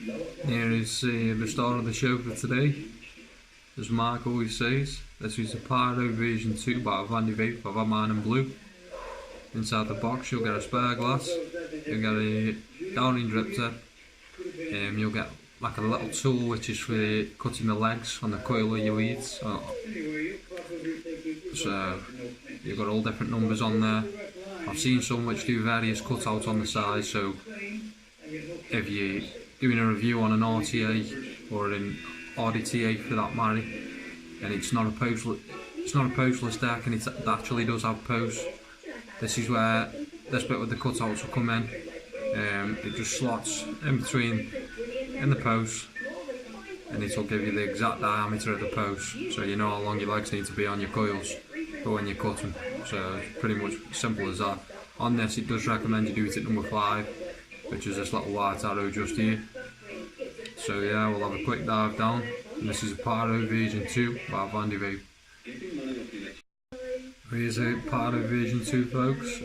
Here is the start of the show for today. As Mark always says, this is the Pyro version 2 by Vandy vape. I've had mine in blue. Inside the box you'll get a spare glass, you'll get a downing Rdta, you'll get like a little tool which is for cutting the legs on the coil of your leads. So you've got all different numbers on there. I've seen some which do various cutouts on the side, so if you're doing a review on an Rdta or an Rdta for that matter, and it's not a postless deck and it actually does have posts, this is where this bit with the cutouts will come in. It just slots in between in the post, and it will give you the exact diameter of the post, so you know how long your legs need to be on your coils for when you're cutting. So it's pretty much simple as that. On this it does recommend you do it at number 5, which is this little white arrow just here. So yeah, we'll have a quick dive down, and this is a Pyro version 2 by Vandy vape. Here's a Pyro version 2, folks.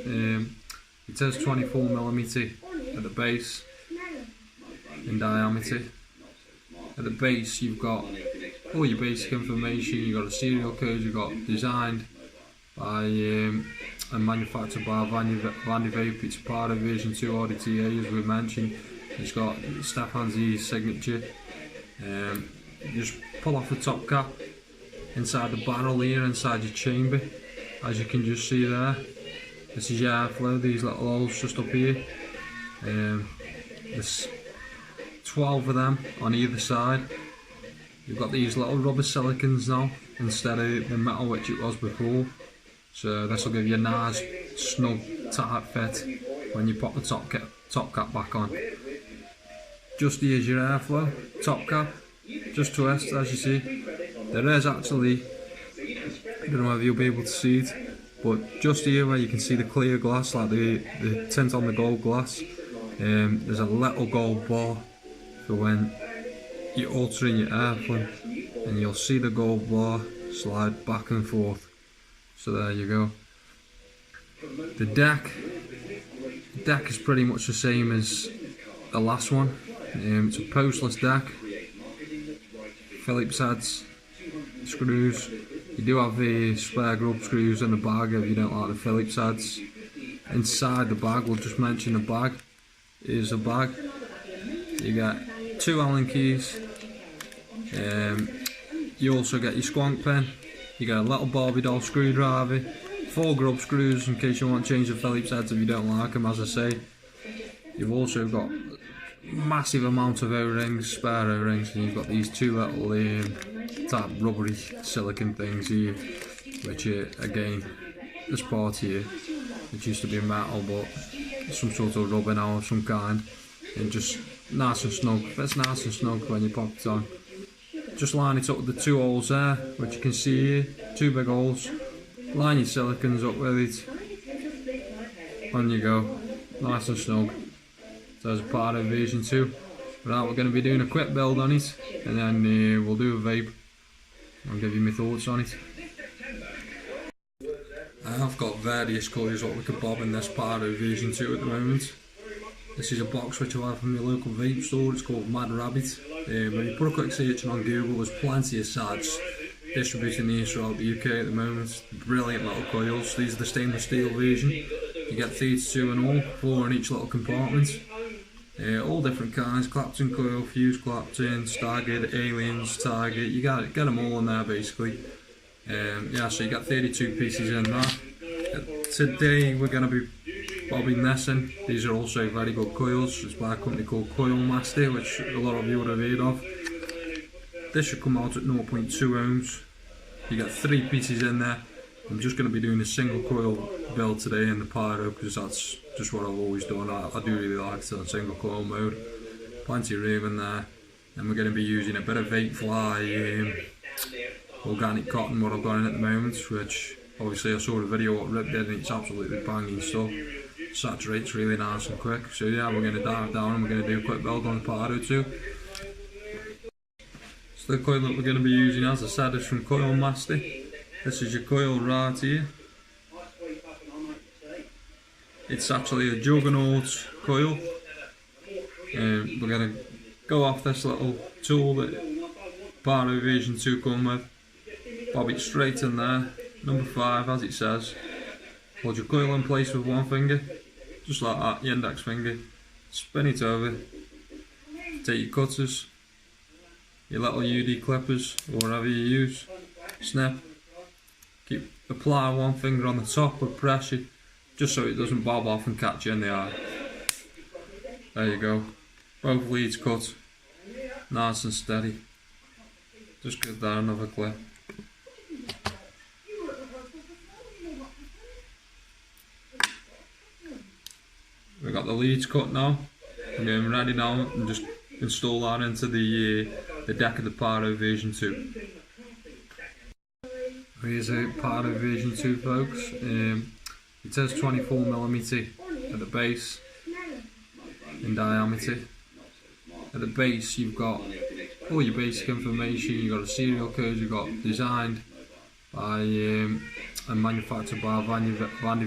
It says 24mm at the base in diameter. At the base you've got all your basic information, you've got a serial code, you've got designed by and manufactured by Vandy vape. It's a Pyro version 2 Rdta, as we mentioned. It's got Stefan's signature. You just pull off the top cap inside the barrel here, inside your chamber, as you can just see there. This is your airflow, these little holes just up here. There's 12 of them on either side. You've got these little rubber silicons now instead of the metal which it was before. So this will give you a nice snug tight fit when you pop the top cap back on. Just here's your airflow, top cap, just twist as you see. There is actually, I don't know if you'll be able to see it, but just here where you can see the clear glass, like the tint on the gold glass, there's a little gold bar for when you're altering your airflow, and you'll see the gold bar slide back and forth. So there you go. The deck is pretty much the same as the last one. It's a postless deck. Phillips heads, screws. You do have the spare grub screws in the bag if you don't like the Phillips heads. Inside the bag, we'll just mention the bag. Here's a bag. You get 2 Allen keys. You also get your squonk pin. You get a little Barbie doll screwdriver. 4 grub screws in case you want to change the Phillips heads if you don't like them, as I say. You've also got massive amount of O-rings, spare O-rings, and you've got these 2 little type rubbery silicon things here, which are, again, this part here, it used to be metal but some sort of rubber now of some kind, and just nice and snug. That's nice and snug when you pop it on. Just line it up with the 2 holes there, which you can see here, 2 big holes. Line your silicons up with it. On you go, nice and snug. So there's a Pyro version 2. Right, we're going to be doing a quick build on it, and then we'll do a vape. I'll give you my thoughts on it. I've got various colours what we could bob in this Pyro version 2 at the moment. This is a box which I have from your local vape store. It's called Mad Rabbit. When you put a quick search on Google, there's plenty of sites distributing these throughout the UK at the moment. Brilliant little coils. These are the stainless steel version. You get 32 in all, 4 in each little compartment. All different kinds, Clapton coil, fuse Clapton, staggered, aliens, target, you get them all in there basically. Yeah, so you got 32 pieces in there. Today we're going to be bobbing this in. These are also very good coils. It's by a company called Coil Master, which a lot of you would have heard of. This should come out at 0.2 ohms. You got 3 pieces in there. I'm just going to be doing a single coil build today in the Pyro, because that's just what I've always done. I do really like it on single coil mode. Plenty of room in there. And we're going to be using a bit of vape fly, organic cotton, what I've got in at the moment, which obviously I saw the video what Rip did and it's absolutely banging stuff. Saturates really nice and quick. So yeah, we're going to dive down and we're going to do a quick build on the Pyro too. So the coil that we're going to be using, as I said, is from Coil Master. This is your coil right here. It's actually a juggernaut coil. We're going to go off this little tool that Pyro version 2 come with, bob it straight in there, number 5 as it says, hold your coil in place with one finger, just like that, the index finger, spin it over, take your cutters, your little UD clippers or whatever you use, snip, apply one finger on the top with pressure just so it doesn't bob off and catch you in the eye. There you go, both leads cut, nice and steady. Just give that another clip. We've got the leads cut now. I'm getting ready now and just install that into the deck of the Pyro version 2. Here's a Pyro version 2 folks. It says 24mm at the base in diameter. At the base you've got all your basic information, you've got a serial code, you've got designed by and manufactured by Vandy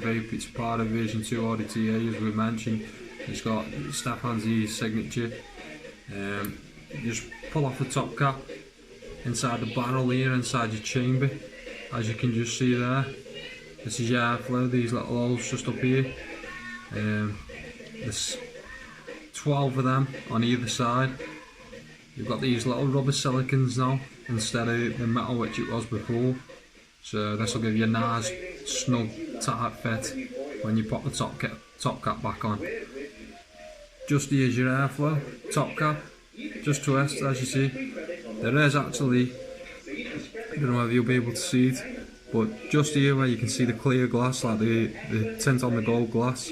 vape. It's Pyro version 2 Rdta as we mentioned. It's got Stefan's signature. You just pull off the top cap inside the barrel here, inside your chamber, as you can just see there. This is your airflow, these little holes just up here. There's 12 of them on either side. You've got these little rubber silicons now instead of the metal which it was before. So this will give you a nice snug tight fit when you pop the top cap back on. Just here's your airflow, top cap, just twist as you see. There is actually, I don't know if you'll be able to see it, but just here where you can see the clear glass, like the tint on the gold glass,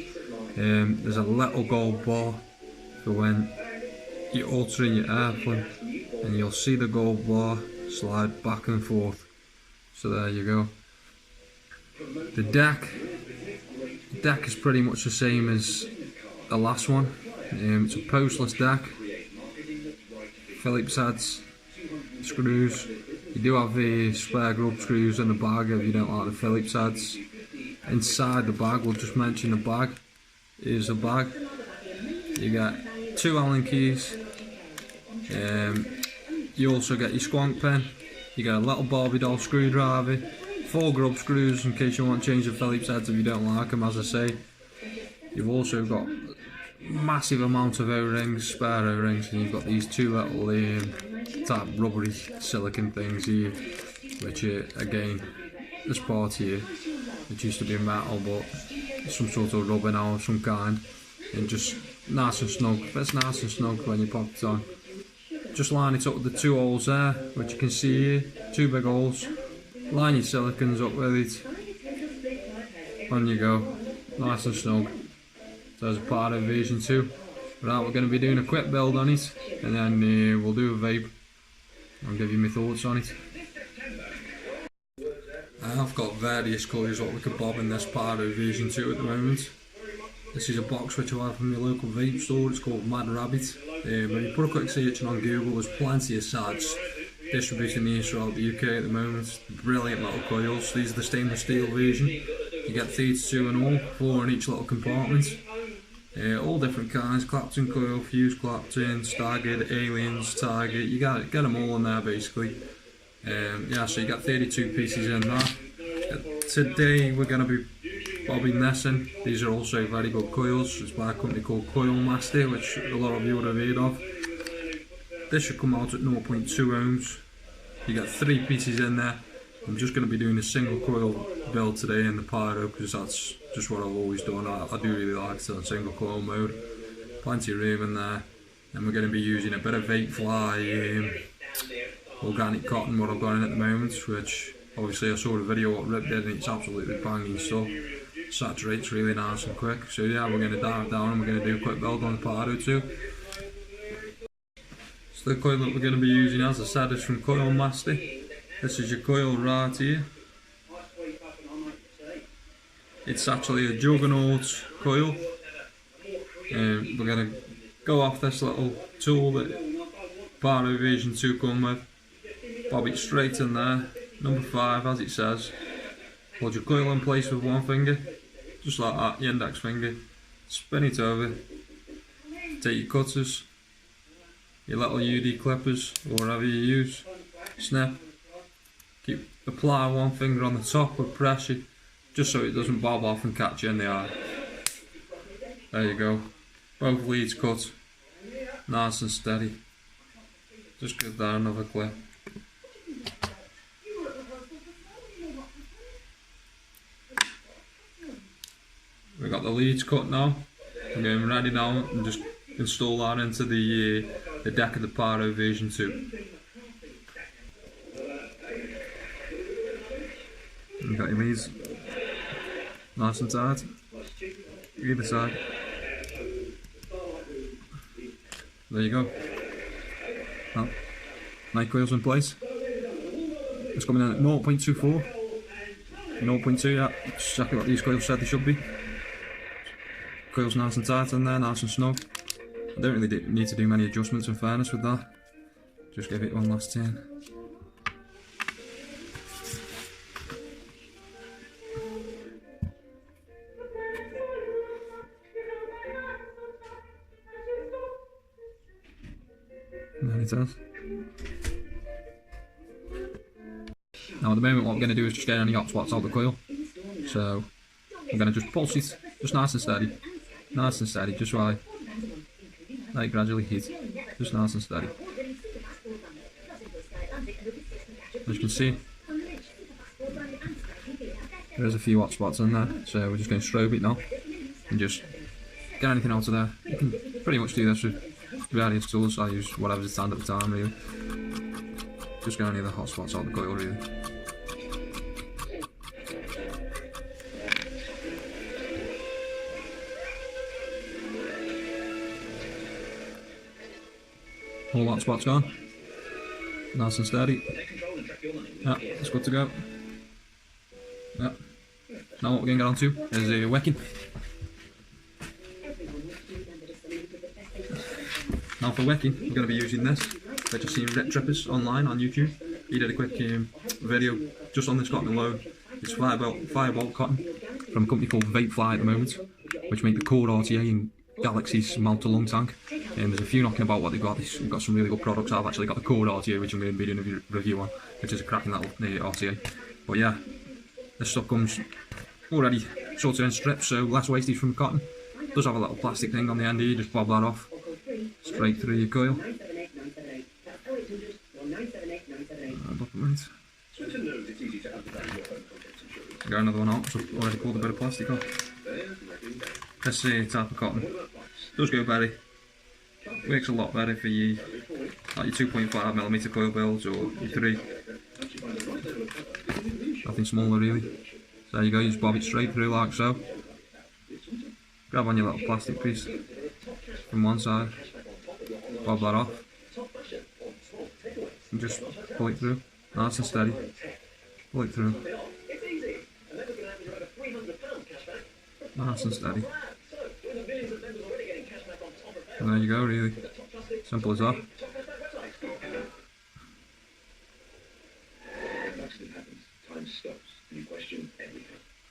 there's a little gold bar for when you're altering your airflow, and you'll see the gold bar slide back and forth. So there you go. The deck is pretty much the same as the last one. It's a postless deck, Phillips heads, screws. You do have the spare grub screws in the bag if you don't like the Phillips heads. Inside the bag, we'll just mention the bag. Here's the bag. You get 2 Allen keys. You also get your squonk pin. You get a little Barbie doll screwdriver, 4 grub screws in case you want to change the Phillips heads if you don't like them, as I say. You've also got massive amount of O-rings, spare O-rings, and you've got these 2 little type rubbery silicone things here, which again, this part here, it used to be metal but some sort of rubber now of some kind, and just nice and snug. Fits nice and snug when you pop it on. Just line it up with the 2 holes there, which you can see here, 2 big holes. Line your silicons up with it. On you go, nice and snug. So there's a Pyro version 2. Right, we're going to be doing a quick build on it, and then we'll do a vape. I'll give you my thoughts on it. I've got various colours what we could bob in this Pyro version 2 at the moment. This is a box which I have from your local vape store. It's called Rdta. When you put a quick search on Google, there's plenty of sites distributing these throughout the UK at the moment. Brilliant little coils. These are the stainless steel version. You get 32 in all, 4 in each little compartment. All different kinds, Clapton coil, fuse Clapton, staggered, aliens, target, you get them all in there basically. Yeah, so you got 32 pieces in there. Today we're going to be bobbing this in. These are also very good coils. It's by a company called Coil Master, which a lot of you would have heard of. This should come out at 0.2 ohms. You get 3 pieces in there. I'm just going to be doing a single coil build today in the Pyro because that's just what I've always done. I do really like it on single coil mode. Plenty of room in there. And we're going to be using a bit of vape fly, organic cotton, what I've got in at the moment, which obviously I saw the video what Rdta did and it's absolutely banging stuff. Saturates really nice and quick. So yeah, we're going to dive down and we're going to do a quick build on the Pyro too. So the coil that we're going to be using, as I said, is from Coil Master. This is your coil right here. It's actually a juggernaut coil. We're going to go off this little tool that Pyro version 2 come with. Bob it straight in there, number 5 as it says. Hold your coil in place with one finger, just like that, the index finger. Spin it over. Take your cutters. your little UD clippers or whatever you use. Snip. Apply one finger on the top with pressure, just so it doesn't bob off and catch you in the eye. There you go. Both leads cut. Nice and steady. Just give that another clip. We've got the leads cut now. I'm getting ready now and just install that into the deck of the Pyro version 2. You got your leads nice and tight, either side. There you go. Well, night coils in place. It's coming in at 0.24. 0.2, yeah, exactly what these coils said they should be. Coils nice and tight in there, nice and snug. I don't really need to do many adjustments in fairness with that. Just give it one last turn. And then it does. Now at the moment what I'm going to do is just get any hot spots out of the coil. So I'm going to just pulse it, just nice and steady. Nice and steady, just while I gradually heat. Just nice and steady. As you can see, there's a few hot spots in there, so we're just going to strobe it now and just get anything out of there. You can pretty much do this with various tools. I use whatever's at stand at the time, really. Just get any of the hot spots out of the coil, really. All hot spots gone. Nice and steady. Yeah, it's good to go. Yeah. Now what we're going to get on to is a wicking. Now for wicking, we're going to be using this. I just seen Rdta online on YouTube. He did a quick video just on this cotton alone. It's firebolt cotton from a company called Vape at the moment, which make the core Rdta in Galaxy's mouth to lung tank. And there's a few knocking about what they've got. They've got some really good products. I've actually got the core Rdta, which I'm going to be doing a review on, which is a cracking little Rdta. But yeah, this stuff comes already sorted in strips, so less wastage from the cotton. It does have a little plastic thing on the end here, you just bob that off straight through your coil. Got another one out, so I've already pulled a bit of plastic off. This type of cotton does go better. Works a lot better for your, like your 2.5mm coil builds or your 3. Nothing smaller really. So there you go, you just bob it straight through like so. Grab on your little plastic piece from one side, bob that off, and just pull it through, nice and steady. Pull it through. Nice and steady. And there you go, really. Simple as that.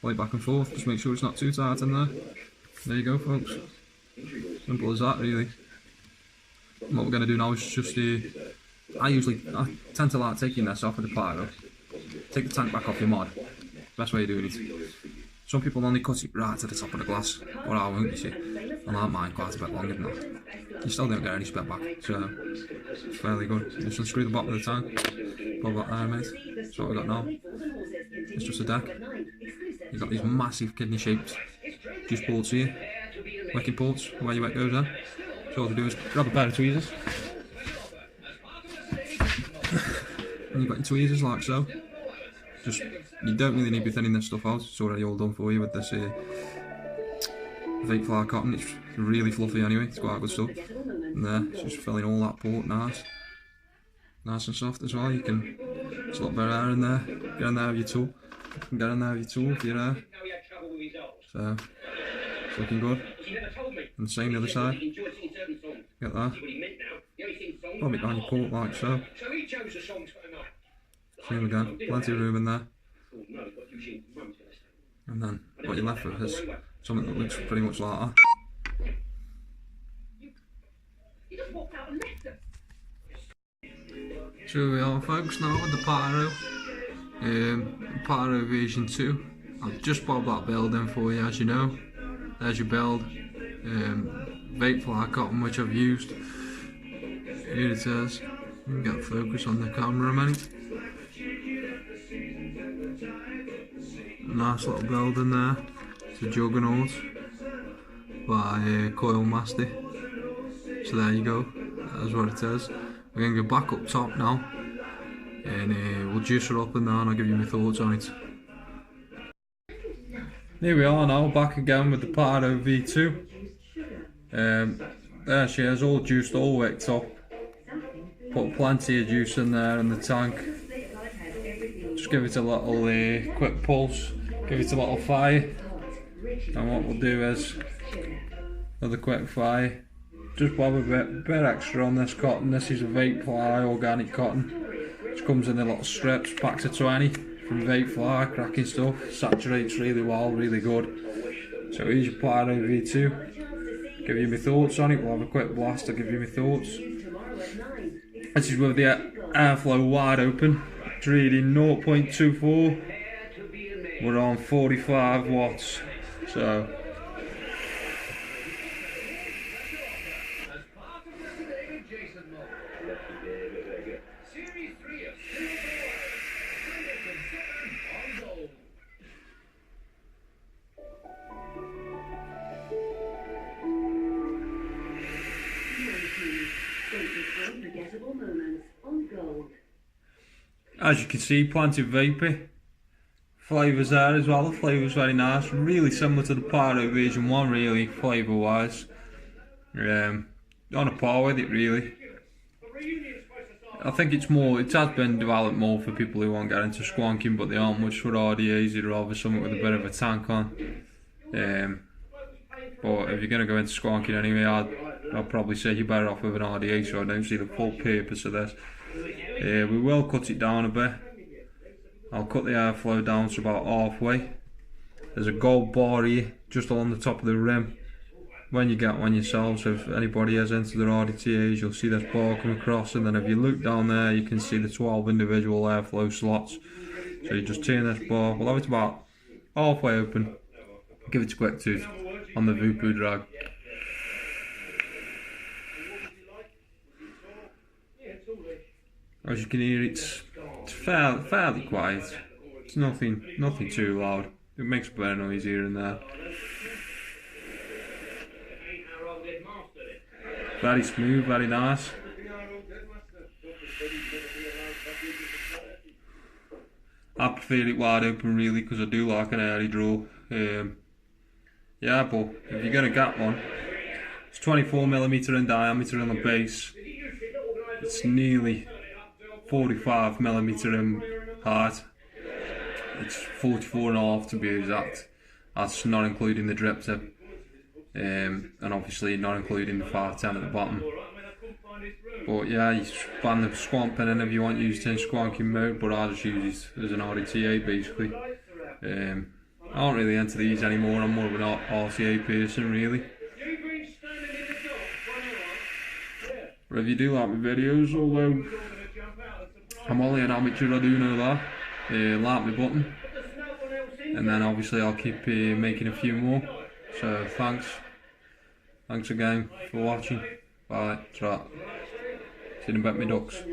Pull it back and forth, just make sure it's not too tight in there. There you go, folks. Simple as that, really. And what we're going to do now is just I tend to like taking this off of the pyro. Take the tank back off your mod. Best way of doing it. Some people only cut it right to the top of the glass, but I won't, you see. I like mine quite a bit longer than that. You still don't get any spit back, so it's fairly good. Just unscrew the bottom of the tank, pull that there, mate. That's what we've got now. It's just a deck. You've got these massive kidney shaped juice ports here, wicking ports, where your wet goes in. So all we do is grab a pair of tweezers. And you've got your tweezers like so. Just, you don't really need to be thinning this stuff out, it's already all done for you with this vape fly cotton. It's really fluffy anyway, it's quite good stuff. And there, it's just filling all that port nice. Nice and soft as well. You can, there's a lot better air in there. Get in there with your tool. You can get in there with your tool for your air. So, it's looking good. And the same the other side. Get that. Bob it down your port like so. Same again, plenty of room in there. And then what you're left with is something that looks pretty much like that. So we are folks now with the pyro. Pyro version 2. I've just bobbed that build in for you, as you know. There's your build. Vape fly cotton, which I've used. Here it is. You can get focus on the camera a minute. Nice little build in there. It's a Juggernaut by Coil Master. So there you go. That's what it is. We're going to go back up top now, and we'll juice her up in there and I'll give you my thoughts on it. Here we are now, back again with the Pyro V2. There she is, all juiced, all wicked up. Put plenty of juice in there in the tank. Just give it a little quick pulse, give it a little fire. And what we'll do is another quick fire. Just bob a bit extra on this cotton. This is a vape fly, organic cotton. Which comes in the little strips, packs of 20 from vape fly, cracking stuff. Saturates really well, really good. So here's your Pyro V2. Give you my thoughts on it. We'll have a quick blast. I'll give you my thoughts. This is with the airflow wide open. It's reading 0.24. We're on 45 watts. So as you can see, plenty of vapey. Flavours there as well, the flavour's very nice. Really similar to the Pyro version 1 really, flavour wise. On a par with it really. I think it has been developed more for people who want to get into squonking, but they aren't much for Rdtas, they'd rather something with a bit of a tank on. But if you're going to go into squonking anyway, I'd probably say you're better off with an Rdta, so I don't see the full purpose of this. We will cut it down a bit. I'll cut the airflow down to about halfway. There's a gold bar here, just along the top of the rim. When you get one yourself, so if anybody has into their Rdtas, you'll see this bar come across, and then if you look down there, you can see the 12 individual airflow slots. So you just turn this bar, we'll have it about halfway open. Give it a quick tooth on the Voopoo drag. As you can hear, it's fairly quiet. It's nothing too loud. It makes a bit of noise here and there. Very smooth, very nice. I prefer it wide open really, because I do like an airy draw. Yeah, but if you're going to get one, it's 24mm in diameter on the base. It's nearly 45mm in height. It's 44.5 to be exact. That's not including the drip tip. And obviously not including the 510 at the bottom. But yeah, you span the squonk pin in if you want to use it in squonking mode, but I just use it as an Rdta basically. I don't really enter these anymore, I'm more of an RTA person really. But if you do like my videos, although I'm only an amateur, I do know that, like my button. And then obviously I'll keep making a few more. So thanks again for watching. Bye. See you in a bit, my ducks.